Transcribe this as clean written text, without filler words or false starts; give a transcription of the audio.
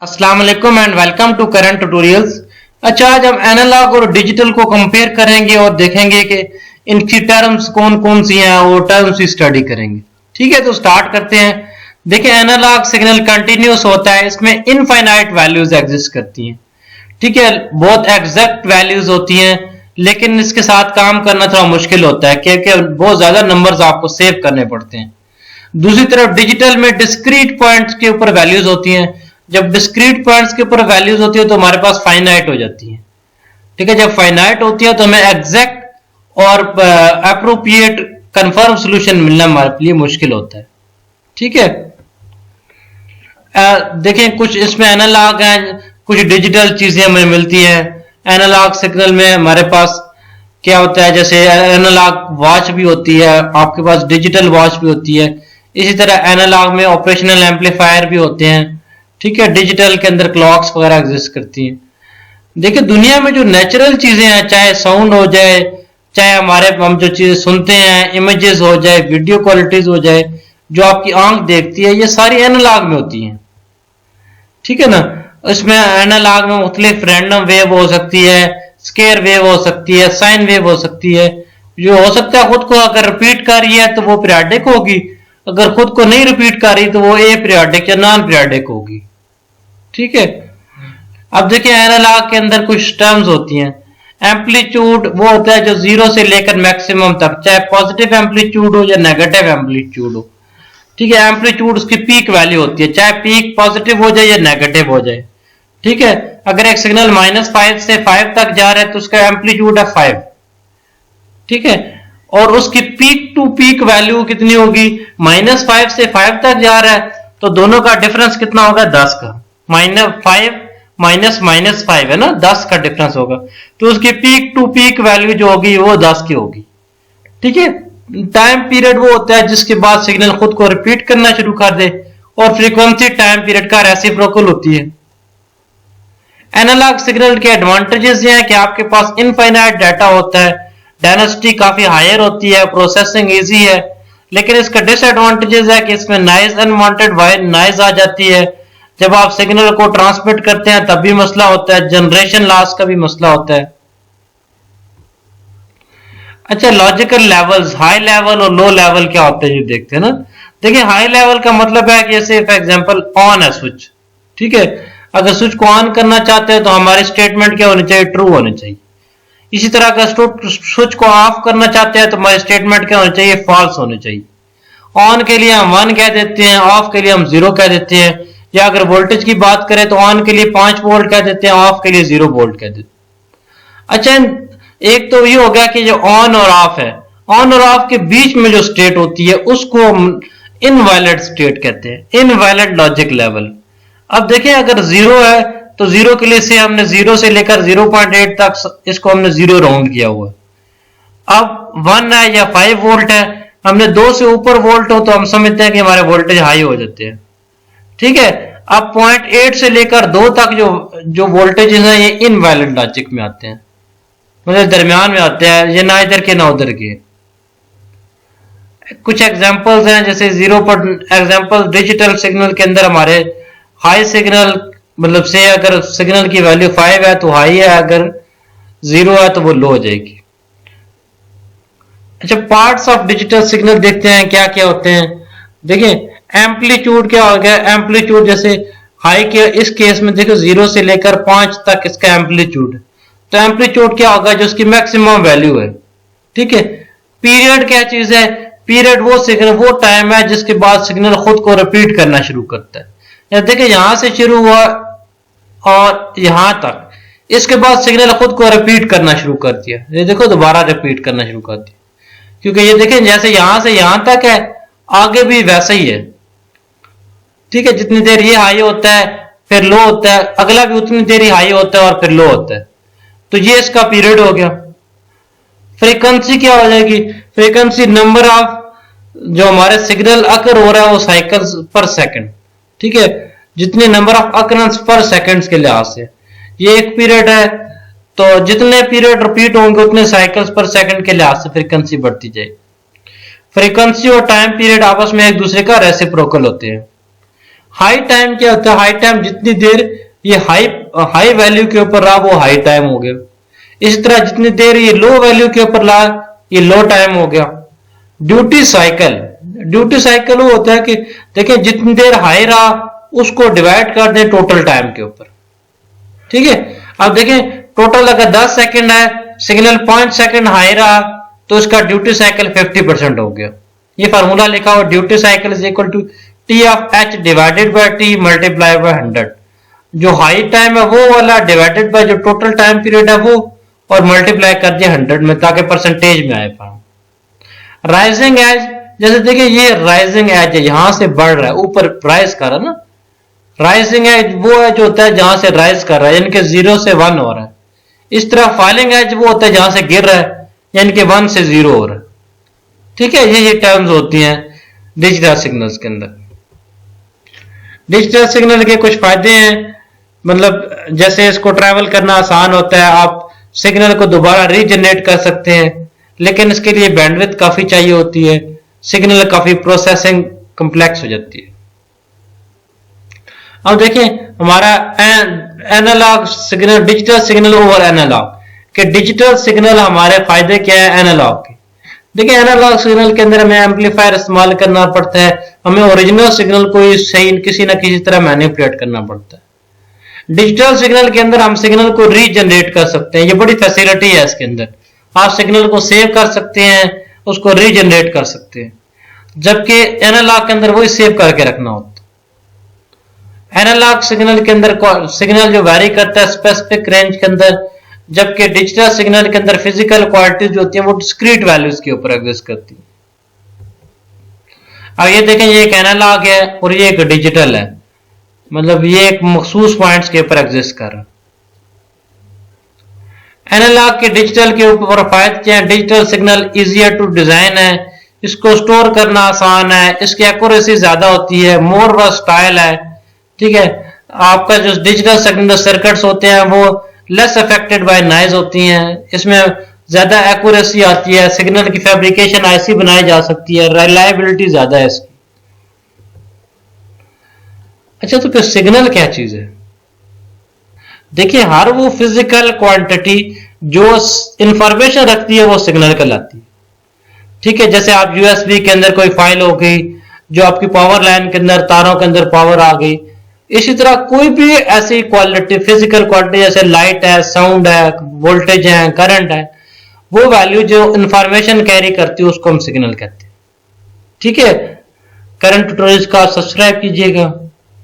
अस्सलाम वालेकुम and welcome to current tutorials. अच्छा, आज हम एनालॉग और डिजिटल को कंपेयर करेंगे और देखेंगे कि इनकी टर्म्स कौन कौन सी हैं और टर्म्स की स्टडी करेंगे। ठीक है, तो स्टार्ट करते हैं। देखिए, एनालॉग सिग्नल कंटिन्यूस होता है, इसमें इनफाइनाइट वैल्यूज एग्जिस्ट करती हैं। ठीक है, बहुत एग्जैक्ट वैल्यूज होती हैं, लेकिन इसके साथ काम करना थोड़ा मुश्किल होता है क्योंकि बहुत ज्यादा नंबर्स आपको सेव करने पड़ते हैं। दूसरी तरफ डिजिटल में डिस्क्रीट पॉइंट्स के ऊपर वैल्यूज होती हैं। जब डिस्क्रीट पॉइंट्स के ऊपर वैल्यूज होती है तो हमारे पास फाइनाइट हो जाती है। ठीक है, जब फाइनाइट होती है तो हमें एग्जैक्ट और अप्रोप्रिएट कंफर्म सॉल्यूशन मिलना हमारे लिए मुश्किल होता है। ठीक है, देखें कुछ इसमें एनालॉग हैं, कुछ डिजिटल चीजें हमें मिलती हैं। एनालॉग सिग्नल में हमारे पास क्या होता है, जैसे एनालॉग वॉच भी होती है, आपके पास डिजिटल वॉच भी होती है। इसी तरह एनालॉग में ऑपरेशनल एम्पलीफायर भी होते हैं। ठीक है, डिजिटल के अंदर क्लॉक्स वगैरह एग्जिस्ट करती हैं। देखिए, दुनिया में जो नेचुरल चीजें हैं, चाहे साउंड हो जाए, चाहे हम जो चीजें सुनते हैं, इमेजेस हो जाए, वीडियो क्वालिटीज हो जाए, जो आपकी आंख देखती है, ये सारी एनालॉग में होती हैं। ठीक है ना, इसमें एनालॉग में मुख्तलिफ रैंडम वेव हो सकती है, स्केयर वेव हो सकती है, साइन वेव हो सकती है। जो हो सकता है खुद को अगर रिपीट कर रही है तो वो पीरियोडिक होगी, अगर खुद को नहीं रिपीट कर रही तो वो ए पीरियोडिक या नॉन पीरियोडिक होगी। ठीक है, अब देखिए एनालॉग के अंदर कुछ टर्म्स होती हैं। एम्पलीट्यूड वो होता है जो 0 से लेकर मैक्सिमम तक, चाहे पॉजिटिव एम्पलीट्यूड हो या नेगेटिव एम्पलीट्यूड हो। ठीक है, एम्पलीट्यूड उसकी पीक वैल्यू होती है, चाहे पीक पॉजिटिव हो जाए या नेगेटिव हो जाए। ठीक है, अगर एक सिग्नल -5 से 5 तक जा रहा है तो उसका एम्पलीट्यूड है 5। ठीक है, और उसकी पीक टू पीक वैल्यू कितनी होगी? -5 से 5 तक जा रहा है तो दोनों का डिफरेंस कितना होगा? 10 का। -5 -5 है ना, 10 का डिफरेंस होगा, तो उसकी पीक टू पीक वैल्यू जो होगी वो 10 की होगी। ठीक है, टाइम पीरियड वो होता है जिसके बाद सिग्नल खुद को रिपीट करना शुरू कर दे, और फ्रीक्वेंसी टाइम पीरियड का रेसिप्रोकल होती है। एनालॉग सिग्नल के एडवांटेजेस ये हैं कि आपके पास इनफाइनाइट डाटा होता है, डेंसिटी काफी हायर होती है, प्रोसेसिंग इजी है। लेकिन इसका डिसएडवांटेजेस है कि इसमें नॉइज, अनवांटेड वायर नॉइज आ जाती है। जब आप सिग्नल को ट्रांसमिट करते हैं तब भी मसला होता है, जनरेशन लॉस का भी मसला होता है। अच्छा, लॉजिकल लेवल्स, हाई लेवल और लो लेवल क्या होते हैं ये देखते हैं ना। देखिए, हाई लेवल का मतलब है कि जैसे फॉर एग्जांपल ऑन है स्विच। ठीक है, अगर स्विच को ऑन करना चाहते हैं तो हमारी स्टेटमेंट क्या होनी चाहिए? ट्रू होनी चाहिए। इसी तरह अगर स्विच को ऑफ करना चाहते हैं तो हमारी स्टेटमेंट क्या होनी चाहिए? फॉल्स होनी चाहिए। ऑन के लिए हम 1 कह देते हैं, ऑफ के लिए हम 0 कह देते हैं। या अगर वोल्टेज की बात करें तो ऑन के लिए 5 वोल्ट कह देते हैं, ऑफ के लिए 0 वोल्ट कह देते हैं। अच्छा, एक तो ये हो गया कि जो ऑन और ऑफ है, ऑन और ऑफ के बीच में जो स्टेट होती है उसको हम इनवैलिड स्टेट कहते हैं, इनवैलिड लॉजिक लेवल। अब देखिए, अगर 0 है तो 0 के लिए से हमने 0 से लेकर 0.8 तक इसको हमने 0 राउंड किया हुआ। अब 1 है या 5 वोल्ट है, हमने 2 से ऊपर वोल्ट हो तो हम समझते हैं कि हमारे वोल्टेज हाई हो जाते हैं। ठीक है, अब 0.8 से लेकर 2 तक जो वोल्टेज हैं ये इनवैलिड लॉजिक में आते हैं, मतलब दरमियान में आते हैं, ये ना इधर के ना उधर के। कुछ एग्जांपल्स हैं, जैसे 0 पर एग्जांपल डिजिटल सिग्नल के अंदर हमारे हाई सिग्नल, मतलब से अगर सिग्नल की वैल्यू 5 है तो हाई है, अगर 0 है तो वो लो हो जाएगी। अच्छा, पार्ट्स ऑफ डिजिटल सिग्नल देखते हैं क्या क्या होते हैं। देखिए, एम्पलीट्यूड क्या हो गया? एम्पलीट्यूड जैसे हाई के इस केस में देखो 0 से लेकर 5 तक इसका एम्पलीट्यूड, तो एम्पलीट्यूड क्या होगा? जो उसकी मैक्सिमम वैल्यू है। ठीक है, पीरियड क्या चीज है? पीरियड वो सिग्नल, वो टाइम है जिसके बाद सिग्नल खुद को रिपीट करना शुरू करता है। या देखिए, यहां से शुरू हुआ और यहां तक, इसके बाद सिग्नल खुद को रिपीट करना शुरू कर दिया, ये देखो दोबारा रिपीट करना शुरू कर दिया, क्योंकि ये देखें जैसे यहां से यहां तक है, आगे भी वैसा ही है। ठीक है, जितनी देर ये हाई होता है फिर लो होता है, अगला भी उतनी देर ही हाई होता है और फिर लो होता है, तो ये इसका पीरियड हो गया। फ्रीक्वेंसी क्या हो जाएगी? फ्रीक्वेंसी नंबर ऑफ जो हमारे सिग्नल अकर हो रहा है वो साइकिल्स पर सेकंड। ठीक है, जितने नंबर ऑफ अकरेंस पर सेकंड्स के लिहाज से ये एक पीरियड है, तो जितने पीरियड रिपीट होंगे उतने साइकिल्स पर सेकंड के लिहाज से फ्रीक्वेंसी बढ़ती जाएगी। फ्रीक्वेंसी और टाइम पीरियड आपस में एक दूसरे का रेसिप्रोकल होते हैं। हाई टाइम क्या होता है? हाई टाइम जितनी देर ये हाई हाई वैल्यू के ऊपर रहा वो हाई टाइम हो गया। इस तरह जितनी देर ये लो वैल्यू के ऊपर रहा ये लो टाइम हो गया। ड्यूटी साइकिल, ड्यूटी साइकिल वो होता है कि देखिए जितनी देर हाई रहा उसको डिवाइड कर दें टोटल टाइम के ऊपर, ठीक है। अब देखिए टोटल अगर 10 सेकंड है, सिग्नल 5 सेकंड हाई रहा तो इसका ड्यूटी साइकिल 50% हो गया। ये फार्मूला लिखा हुआ duty cycle is equal to T of H divided by T multiply by 100। जो हाई टाइम है वो वाला डिवाइडेड बाय जो टोटल टाइम पीरियड है वो, और मल्टीप्लाई कर दिया 100 में ताकि परसेंटेज में आए पाए। राइजिंग एज, जैसे देखिए ये राइजिंग एज है, यहां से बढ़ रहा है, ऊपर राइज कर रहा है ना। राइजिंग एज वो एज होता है जहां से राइज कर रहा है, यानी कि 0 से 1 हो रहा है। इस तरह फॉलिंग एज वो होता है जहां से गिर रहा है, यानी कि 1 से 0 हो रहा है, ठीक है। ये टर्म्स होती हैं डिजिटल सिग्नल्स के अंदर। डिजिटल सिग्नल के कुछ फायदे हैं, मतलब जैसे इसको ट्रैवल करना आसान होता है, आप सिग्नल को दोबारा रीजनरेट कर सकते हैं, लेकिन इसके लिए बैंडविड्थ काफी चाहिए होती है, सिग्नल काफी प्रोसेसिंग कॉम्प्लेक्स हो जाती है। अब देखिए हमारा analogue signal, digital signal over analogue कि डिजिटल सिग्नल हमारे फायदे क्या है एनालॉग के। देखिए एनालॉग सिग्नल के अंदर हमें एम्पलीफायर इस्तेमाल करना पड़ता है, हमें ओरिजिनल सिग्नल को सही किसी ना किसी तरह मैनिपुलेट करना पड़ता है। डिजिटल सिग्नल के अंदर हम सिग्नल को रीजनरेट कर सकते हैं, ये बड़ी फैसिलिटी है इसके अंदर। आप सिग्नल को सेव कर सकते हैं, उसको रीजनरेट कर सकते हैं, जबकि एनालॉग के अंदर वही सेव करके रखना होता है। एनालॉग सिग्नल के अंदर सिग्नल जो वैरी करता है स्पेसिफिक रेंज के अंदर, जबकि डिजिटल सिग्नल के अंदर फिजिकल क्वालिटीज जो होती है वो डिस्क्रीट वैल्यूज के ऊपर एग्जिस्ट करती है। अब ये देखें ये एक एनालॉग है और ये एक डिजिटल है, मतलब ये एक मखसूस पॉइंट्स के ऊपर एग्जिस्ट कर रहा है। एनालॉग के डिजिटल के ऊपर फायदे क्या है? Digital signal easier to design है, इसको स्टोर करना आसान है, इसकी एक्यूरेसी ज्यादा होती है, मोर वर्सटाइल है, ठीक है। आपका जो डिजिटल सिग्नल सर्किट्स होते हैं वो लेस अफेक्टेड बाय नॉइज होती हैं, इसमें ज्यादा एक्यूरेसी आती है, सिग्नल की फैब्रिकेशन ऐसी बनाई जा सकती है, रिलायबिलिटी ज्यादा है इसकी। अच्छा तो फिर सिग्नल क्या चीज है? देखिए हर वो फिजिकल क्वांटिटी जो इंफॉर्मेशन रखती है वो सिग्नल कहलाती है, ठीक है। जैसे आप यूएसबी के अंदर कोई फाइल हो गई, जो आपकी पावर लाइन के अंदर तारों के अंदर पावर आ गई, इसी तरह कोई भी ऐसी क्वालिटी फिजिकल क्वालिटी जैसे लाइट है, साउंड है, वोल्टेज है, करंट है, वो वैल्यू जो इंफॉर्मेशन कैरी करती है उसको हम सिग्नल कहते हैं, ठीक है। करंट ट्यूटोरियल्स का सब्सक्राइब कीजिएगा।